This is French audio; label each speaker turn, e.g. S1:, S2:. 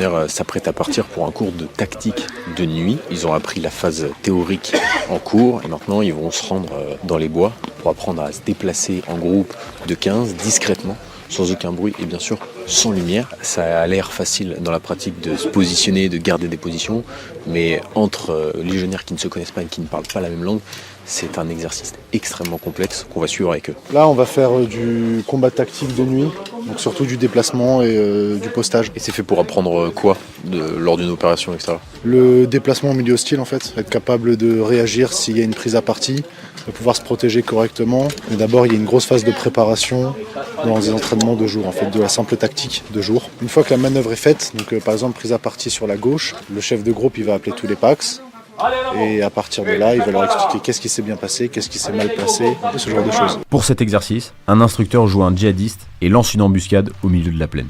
S1: On s'apprête à partir pour un cours de tactique de nuit. Ils ont appris la phase théorique en cours et maintenant ils vont se rendre dans les bois pour apprendre à se déplacer en groupe de 15 discrètement, sans aucun bruit et bien sûr sans lumière. Ça a l'air facile dans la pratique de se positionner, de garder des positions, mais entre légionnaires qui ne se connaissent pas et qui ne parlent pas la même langue, c'est un exercice extrêmement complexe qu'on va suivre avec eux.
S2: Là, on va faire du combat tactique de nuit, donc surtout du déplacement et du postage.
S1: Et c'est fait pour apprendre quoi lors d'une opération extérieure?
S2: Le déplacement au milieu hostile, en fait, être capable de réagir s'il y a une prise à partie, de pouvoir se protéger correctement. Mais d'abord, il y a une grosse phase de préparation dans les entraînements de jour, en fait, de la simple tactique de jour. Une fois que la manœuvre est faite, donc par exemple prise à partie sur la gauche, le chef de groupe il va appeler tous les PAX. Et à partir de là, il va leur expliquer qu'est-ce qui s'est bien passé, qu'est-ce qui s'est mal passé, ce genre de choses.
S3: Pour cet exercice, un instructeur joue un djihadiste et lance une embuscade au milieu de la plaine.